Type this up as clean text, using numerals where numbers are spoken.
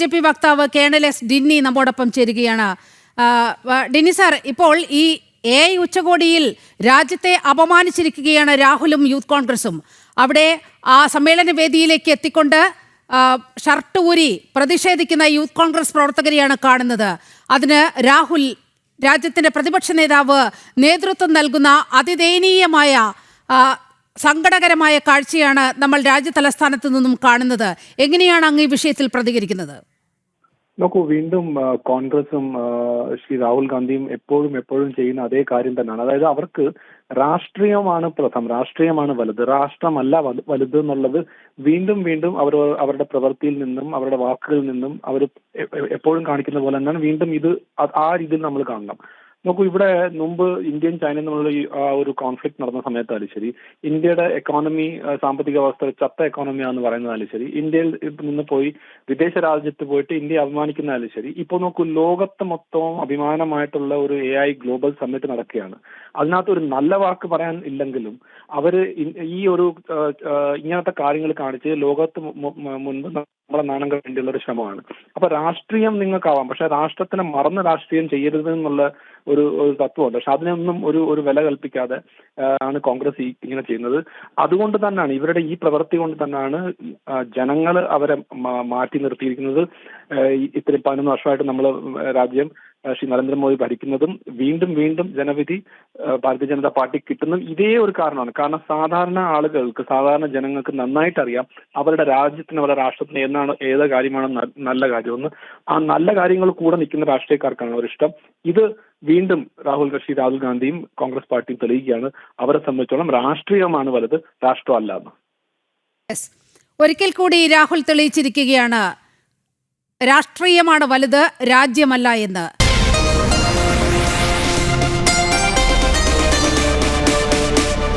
BJP വക്താവ് colonel S ഡിന്നി നമ്മോടൊപ്പം ചേരുകയാണ്. ഡിന്നി സാർ, ഇപ്പോൾ ഈ AI ഉച്ചകോടിയിൽ രാജ്യത്തെ അപമാനിച്ചിരിക്കുകയാണ് രാഹുലും യൂത്ത് കോൺഗ്രസും. അവിടെ ആ സമ്മേളന വേദിയിലേക്ക് എത്തിക്കൊണ്ട് ഷർട്ട് ഊരി പ്രതിഷേധിക്കുന്ന യൂത്ത് കോൺഗ്രസ് പ്രവർത്തകരെയാണ് കാണുന്നത്. അതിന് രാഹുൽ, രാജ്യത്തിന്റെ പ്രതിപക്ഷ നേതാവ്, നേതൃത്വം നൽകുന്ന അതിദയനീയമായ സങ്കടകരമായ കാഴ്ചയാണ് നമ്മൾ രാജ്യതലസ്ഥാനത്ത് നിന്നും കാണുന്നത്. എങ്ങനെയാണ് അങ്ങ് ഈ വിഷയത്തിൽ പ്രതികരിക്കുന്നത്? നോക്കൂ, വീണ്ടും കോൺഗ്രസും ശ്രീ രാഹുൽ ഗാന്ധിയും എപ്പോഴും ചെയ്യുന്ന അതേ കാര്യം തന്നെയാണ്. അതായത് അവർക്ക് രാഷ്ട്രീയമാണ് പ്രഥമം, രാഷ്ട്രീയമാണ് വലുത്, രാഷ്ട്രമല്ല വലുത് എന്നുള്ളത് വീണ്ടും അവരുടെ പ്രവൃത്തിയിൽ നിന്നും അവരുടെ വാക്കുകളിൽ നിന്നും അവർ എപ്പോഴും കാണിക്കുന്ന പോലെ തന്നെയാണ് വീണ്ടും ഇത് ആ രീതിയിൽ നമ്മൾ കാണണം. നോക്കൂ, ഇവിടെ മുമ്പ് ഇന്ത്യയും ചൈനയും തമ്മിലുള്ള ഒരു കോൺഫ്ലിക്ട് നടന്ന സമയത്തായാലും ശരി, ഇന്ത്യയുടെ എക്കോണമി, സാമ്പത്തിക വ്യവസ്ഥ ചത്ത എക്കോണമിയാണെന്ന് പറയുന്നതായാലും ശരി, ഇന്ത്യയിൽ നിന്ന് പോയി വിദേശ രാജ്യത്ത് പോയിട്ട് ഇന്ത്യയെ അപമാനിക്കുന്നതായാലും ശരി, ഇപ്പോൾ നോക്കൂ, ലോകത്ത് മൊത്തവും അഭിമാനമായിട്ടുള്ള ഒരു AI ഗ്ലോബൽ സമ്മിറ്റ് നടക്കുകയാണ്. അതിനകത്ത് ഒരു നല്ല വാക്ക് പറയാൻ ഇല്ലെങ്കിലും അവര് ഈ ഒരു ഇങ്ങനത്തെ കാര്യങ്ങൾ കാണിച്ച് ലോകത്ത് മുൻപ് നമ്മളെ നാണം വേണ്ടിയുള്ള ഒരു ശ്രമമാണ്. അപ്പൊ രാഷ്ട്രീയം നിങ്ങൾക്കാവാം, പക്ഷെ രാഷ്ട്രത്തിനെ മറന്ന് രാഷ്ട്രീയം ചെയ്യരുത് എന്നുള്ള ഒരു തത്വമുണ്ട്. പക്ഷെ അതിനൊന്നും ഒരു വില കൽപ്പിക്കാതെ ആണ് കോൺഗ്രസ് ഇങ്ങനെ ചെയ്യുന്നത്. അതുകൊണ്ട് തന്നെയാണ് ഇവരുടെ ഈ പ്രവൃത്തി കൊണ്ട് തന്നെയാണ് ജനങ്ങൾ അവരെ മാറ്റി നിർത്തിയിരിക്കുന്നത്. ഇത്രയും 11 വർഷമായിട്ട് നമ്മൾ രാജ്യം ശ്രീ നരേന്ദ്രമോദി ഭരിക്കുന്നതും വീണ്ടും ജനവിധി ഭാരതീയ ജനതാ പാർട്ടി കിട്ടുന്നതും ഇതേ ഒരു കാരണമാണ്. കാരണം സാധാരണ ആളുകൾക്ക്, സാധാരണ ജനങ്ങൾക്ക് നന്നായിട്ട് അറിയാം അവരുടെ രാജ്യത്തിന്, അവരുടെ രാഷ്ട്രത്തിന് ഏത് കാര്യമാണ് നല്ല കാര്യമെന്ന്. ആ നല്ല കാര്യങ്ങൾ കൂടെ നിൽക്കുന്ന രാഷ്ട്രീയക്കാർക്കാണ് അവരിഷ്ടം. ഇത് വീണ്ടും ശ്രീ രാഹുൽ ഗാന്ധിയും കോൺഗ്രസ് പാർട്ടിയും തെളിയിക്കുകയാണ് അവരെ സംബന്ധിച്ചോളം രാഷ്ട്രീയമാണ് വലുത്, രാഷ്ട്രമല്ല എന്ന്. ഒരിക്കൽ കൂടി രാഹുൽ തെളിയിച്ചിരിക്കുകയാണ് രാഷ്ട്രീയമാണ് വലുത്, രാജ്യമല്ല എന്ന്.